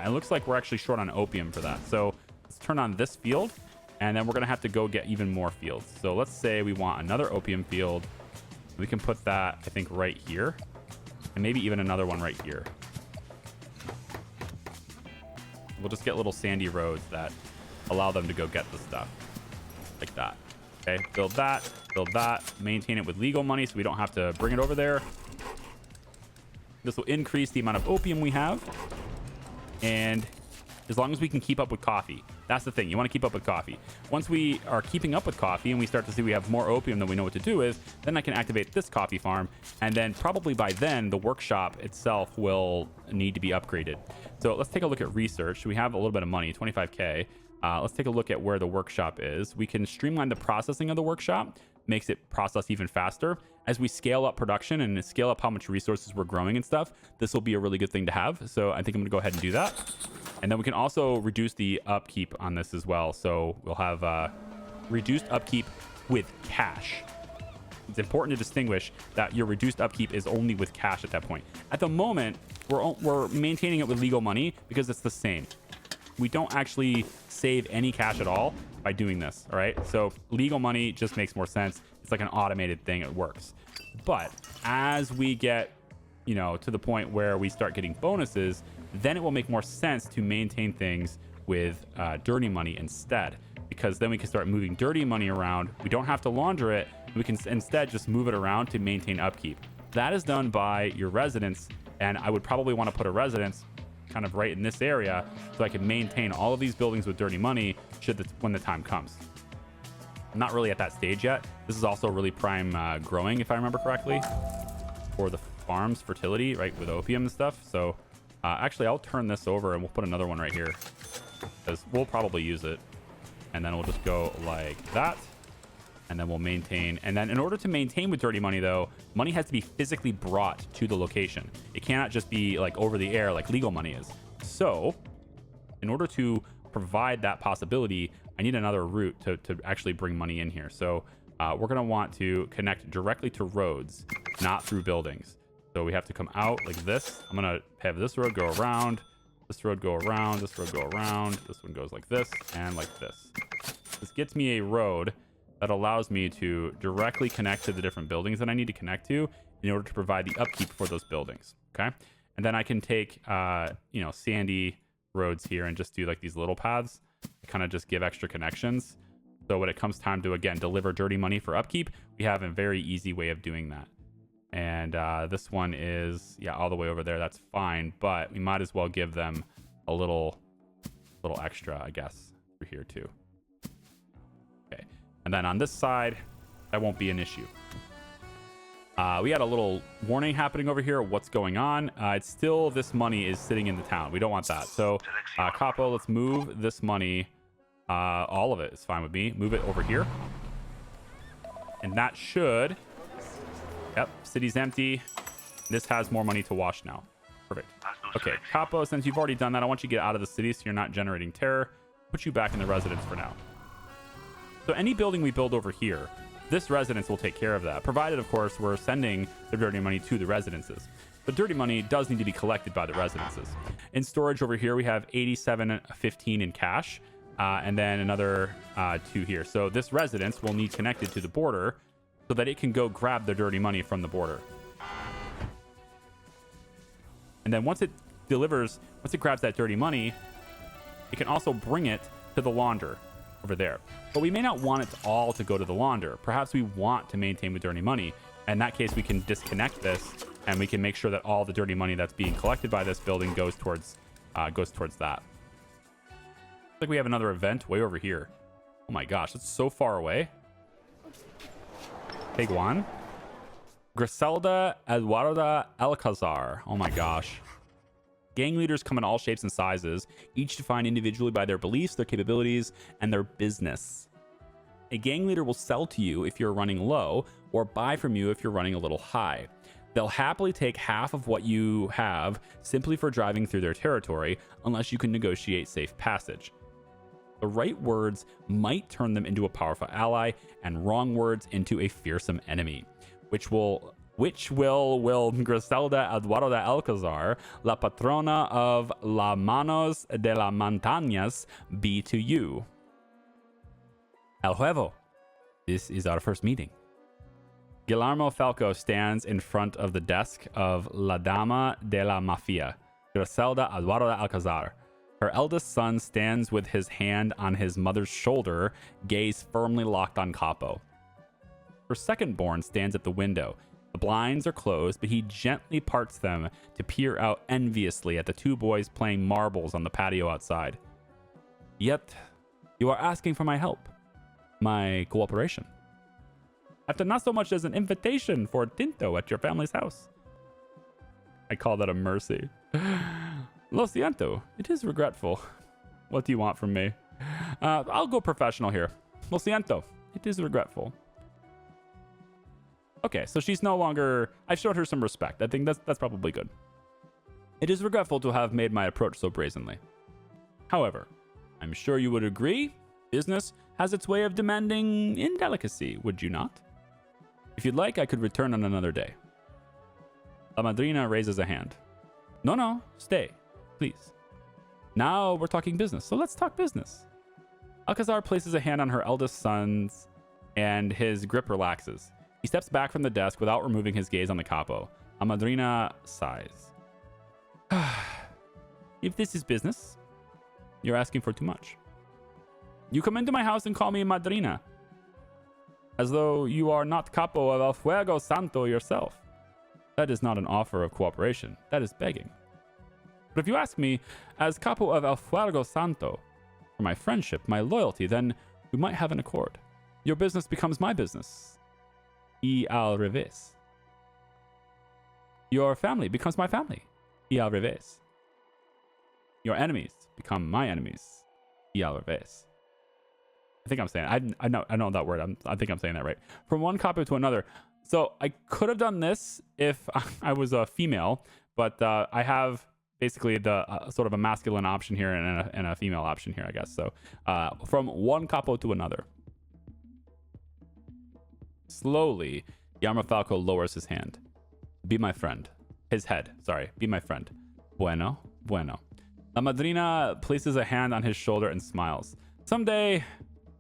A: it looks like we're actually short on opium for that. So let's turn on this field, and then we're going to have to go get even more fields. So let's say we want another opium field. We can put that, I think, right here, and maybe even another one right here. We'll just get little sandy roads that allow them to go get the stuff like that. Okay, build that, maintain it with legal money so we don't have to bring it over there. This will increase the amount of opium we have. And as long as we can keep up with coffee, that's the thing. You want to keep up with coffee. Once we are keeping up with coffee and we start to see we have more opium than we know what to do with, then I can activate this coffee farm. And then probably by then, the workshop itself will need to be upgraded. So let's take a look at research. We have a little bit of money, 25K. Let's take a look at where the workshop is. We can streamline the processing of the workshop, makes it process even faster. As we scale up production and scale up how much resources we're growing and stuff, this will be a really good thing to have. So I think I'm gonna go ahead and do that. And then we can also reduce the upkeep on this as well. So we'll have reduced upkeep with cash. It's important to distinguish that your reduced upkeep is only with cash at that point. At the moment, we're maintaining it with legal money because it's the same. We don't actually save any cash at all by doing this, all right? So legal money just makes more sense. It's like an automated thing. It works. But as we get, to the point where we start getting bonuses, then it will make more sense to maintain things with dirty money instead, because then we can start moving dirty money around. We don't have to launder it. We can instead just move it around to maintain upkeep. That is done by your residents, and I would probably want to put a residence kind of right in this area so I can maintain all of these buildings with dirty money when the time comes. I'm not really at that stage yet. This is also really prime growing, if I remember correctly, for the farm's fertility, right, with opium and stuff. So actually, I'll turn this over and we'll put another one right here because we'll probably use it. And then we'll just go like that. And then we'll maintain. And then in order to maintain with dirty money, though, money has to be physically brought to the location. It cannot just be like over the air like legal money is. So in order to provide that possibility, I need another route to actually bring money in here. So we're going to want to connect directly to roads, not through buildings. So we have to come out like this. I'm going to have this road go around, this road go around, this road go around. This one goes like this and like this. This gets me a road that allows me to directly connect to the different buildings that I need to connect to in order to provide the upkeep for those buildings. Okay. And then I can take, sandy roads here and just do like these little paths to kind of just give extra connections. So when it comes time to, again, deliver dirty money for upkeep, we have a very easy way of doing that. And this one is, all the way over there. That's fine. But we might as well give them a little extra, I guess, for here too. Okay. And then on this side, that won't be an issue. We had a little warning happening over here. What's going on? It's still, this money is sitting in the town. We don't want that. So, Capo, let's move this money. All of it is fine with me. Move it over here. And that should... Yep, city's empty. This has more money to wash now. Perfect. Okay, Capo, since you've already done that, I want you to get out of the city so you're not generating terror. Put you back in the residence for now. So any building we build over here, this residence will take care of that, provided, of course, we're sending the dirty money to the residences. The dirty money does need to be collected by the residences. In storage over here, we have 87.15 in cash, and then another 2 here. So this residence will need connected to the border so that it can go grab the dirty money from the border. And then once it grabs that dirty money, it can also bring it to the launder over there. But we may not want it all to go to the launder. Perhaps we want to maintain the dirty money. In that case, we can disconnect this and we can make sure that all the dirty money that's being collected by this building goes towards that. Looks like we have another event way over here. Oh my gosh, it's so far away. Take one. Griselda Eduarda Alcazar. Oh my gosh. Gang leaders come in all shapes and sizes, each defined individually by their beliefs, their capabilities, and their business. A gang leader will sell to you if you're running low, or buy from you if you're running a little high. They'll happily take half of what you have simply for driving through their territory, unless you can negotiate safe passage. The right words might turn them into a powerful ally, and wrong words into a fearsome enemy, which will Griselda Eduarda Alcazar, la patrona of La Manos de las Montañas, be to you. El Huevo, this is our first meeting. Guillermo Falco stands in front of the desk of La Dama de la Mafia, Griselda Eduarda Alcazar. Her eldest son stands with his hand on his mother's shoulder, gaze firmly locked on Capo. Her second-born stands at the window. The blinds are closed, but he gently parts them to peer out enviously at the two boys playing marbles on the patio outside. Yet, you are asking for my help, my cooperation. After not so much as an invitation for a tinto at your family's house. I call that a mercy. Lo siento, it is regretful. What do you want from me? I'll go professional here. Lo siento, it is regretful. Okay, so she's no longer... I showed her some respect. I think that's probably good. It is regretful to have made my approach so brazenly. However, I'm sure you would agree, business has its way of demanding indelicacy, would you not? If you'd like, I could return on another day. La Madrina raises a hand. No, stay, please. Now we're talking business, so let's talk business. Alcazar places a hand on her eldest son's, and his grip relaxes. He steps back from the desk without removing his gaze on the capo. La Madrina sighs. If this is business, you're asking for too much. You come into my house and call me Madrina, as though you are not capo of El Fuego Santo yourself. That is not an offer of cooperation. That is begging. But if you ask me, as capo of El Fuego Santo, for my friendship, my loyalty, then we might have an accord. Your business becomes my business. Y al revés. Your family becomes my family. Y al revés. Your enemies become my enemies. Y al revés. I think I'm saying I know that word. I think I'm saying that right. From one capo to another. So I could have done this if I was a female, but I have basically the sort of a masculine option here and a female option here, I guess. So from one capo to another. Slowly, Falco lowers his hand. Be my friend. His head, sorry. Be my friend. Bueno, bueno. La Madrina places a hand on his shoulder and smiles. Someday,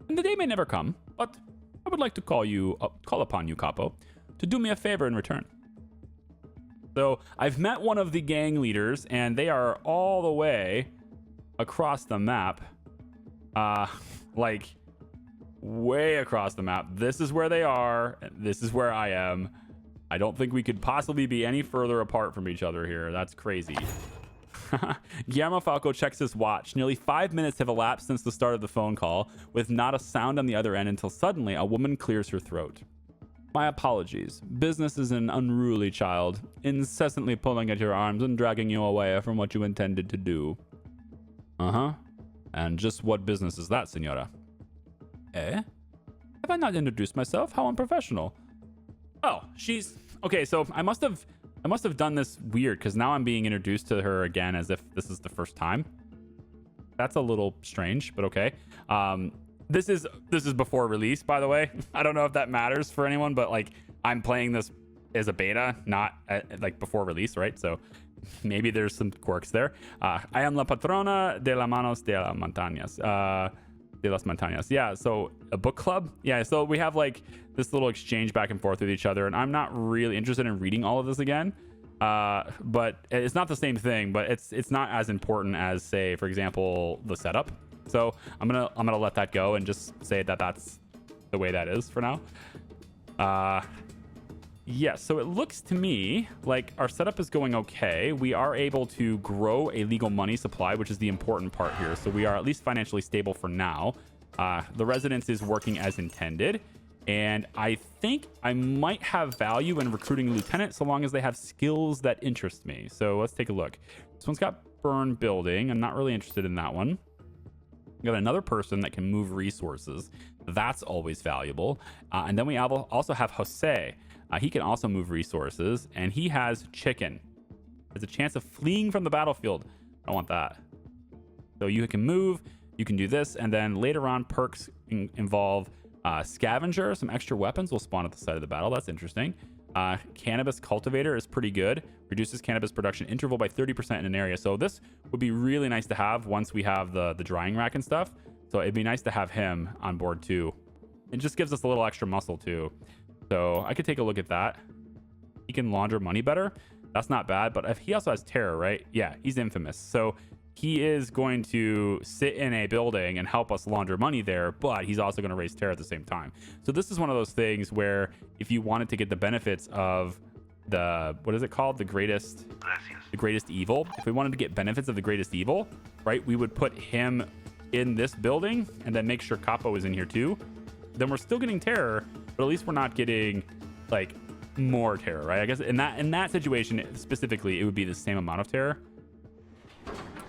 A: and the day may never come, but I would like to call upon you, Capo, to do me a favor in return. So I've met one of the gang leaders, and they are all the way across the map. Like way across the map. This is where they are. This is where I am. I don't think we could possibly be any further apart from each other here. That's crazy. Guillermo Falco checks his watch. Nearly 5 minutes have elapsed since the start of the phone call, with not a sound on the other end until suddenly a woman clears her throat. My apologies. Business is an unruly child, incessantly pulling at your arms and dragging you away from what you intended to do. Uh-huh. And just what business is that, senora? Eh? Have I not introduced myself? How unprofessional. Oh, she's... Okay, so I must have done this weird, because now I'm being introduced to her again as if this is the first time. That's a little strange, but okay. This is before release, by the way. I don't know if that matters for anyone, but like I'm playing this as a beta, not like before release, right? So maybe there's some quirks there. I am la patrona de las manos de las montañas. De las montañas. Yeah, so a book club. Yeah, so we have like this little exchange back and forth with each other, and I'm not really interested in reading all of this again. But it's not the same thing, but it's not as important as, say, for example, the setup. So I'm gonna let that go and just say that that's the way that is for now. Yes, so it looks to me like our setup is going okay. We are able to grow a legal money supply, which is the important part here. So we are at least financially stable for now. The residence is working as intended. And I think I might have value in recruiting a lieutenant so long as they have skills that interest me. So let's take a look. This one's got burn building. I'm not really interested in that one. We got another person that can move resources. That's always valuable. And then we also have Jose. He can also move resources, and he has chicken. There's a chance of fleeing from the battlefield. I don't want that. So you can move, you can do this, and then later on perks involve scavenger. Some extra weapons will spawn at the side of the battle. That's interesting. Cannabis cultivator is pretty good. Reduces cannabis production interval by 30% in an area. So this would be really nice to have once we have the drying rack and stuff. So it'd be nice to have him on board too. It just gives us a little extra muscle too. So I could take a look at that. He can launder money better. That's not bad. But if he also has terror, right? Yeah, he's infamous. So he is going to sit in a building and help us launder money there, but he's also going to raise terror at the same time. So this is one of those things where if you wanted to get the benefits of what is it called? The greatest evil. If we wanted to get benefits of the greatest evil, right? We would put him in this building and then make sure Capo is in here too. Then we're still getting terror, but at least we're not getting like more terror, right? I guess in that situation specifically, it would be the same amount of terror.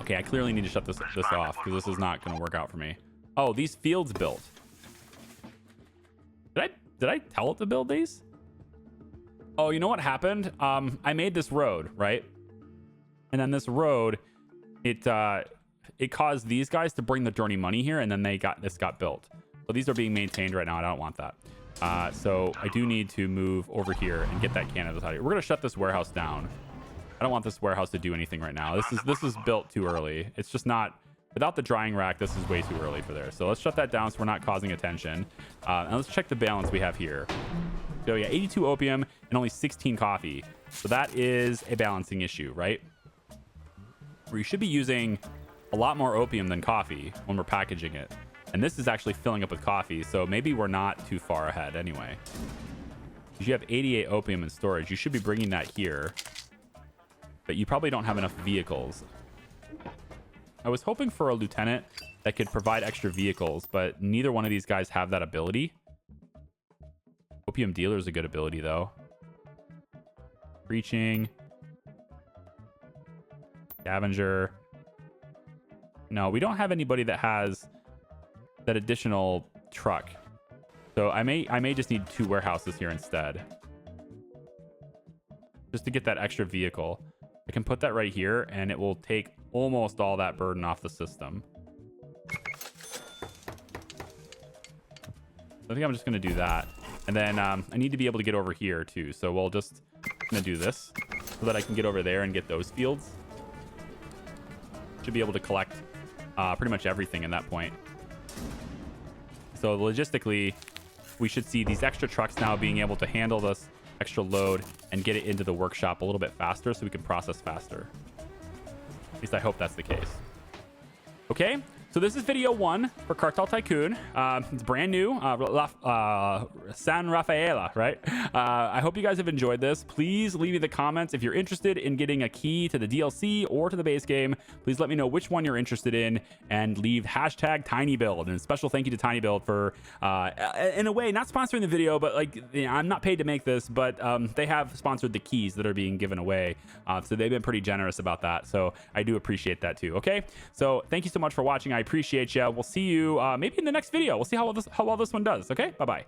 A: Okay, I clearly need to shut this off because this is not going to work out for me. Oh, these fields built. Did I tell it to build these? Oh, you know what happened? I made this road, right? And then this road, it caused these guys to bring the dirty money here, and then this got built. So these are being maintained right now. I don't want that. So I do need to move over here and get that cannabis out of here. We're gonna shut this warehouse down. I don't want this warehouse to do anything right now. This is built too early. It's just not, without the drying rack, this is way too early for there. So let's shut that down so we're not causing attention. And let's check the balance we have here. So yeah, 82 opium and only 16 coffee. So that is a balancing issue, right? We should be using a lot more opium than coffee when we're packaging it. And this is actually filling up with coffee, so maybe we're not too far ahead anyway. You have 88 opium in storage. You should be bringing that here. But you probably don't have enough vehicles. I was hoping for a lieutenant that could provide extra vehicles, but neither one of these guys have that ability. Opium dealer is a good ability, though. Preaching. Scavenger. No, we don't have anybody that has that additional truck. So I may just need 2 warehouses here instead. Just to get that extra vehicle. I can put that right here, and it will take almost all that burden off the system. I think I'm just going to do that. And then I need to be able to get over here too. So we'll just going to do this so that I can get over there and get those fields. Should be able to collect pretty much everything in that point. So logistically, we should see these extra trucks now being able to handle this extra load and get it into the workshop a little bit faster so we can process faster. At least I hope that's the case. Okay, so this is video 1 for Cartel Tycoon. It's brand new, San Rafaela, right? I hope you guys have enjoyed this. Please leave me the comments if you're interested in getting a key to the DLC or to the base game. Please let me know which one you're interested in and leave hashtag TinyBuild. And a special thank you to TinyBuild for, in a way, not sponsoring the video, but like, you know, I'm not paid to make this, but they have sponsored the keys that are being given away. So they've been pretty generous about that. So I do appreciate that too. Okay, so thank you so much for watching. I appreciate you. We'll see you maybe in the next video. We'll see how well this one does. Okay, bye-bye.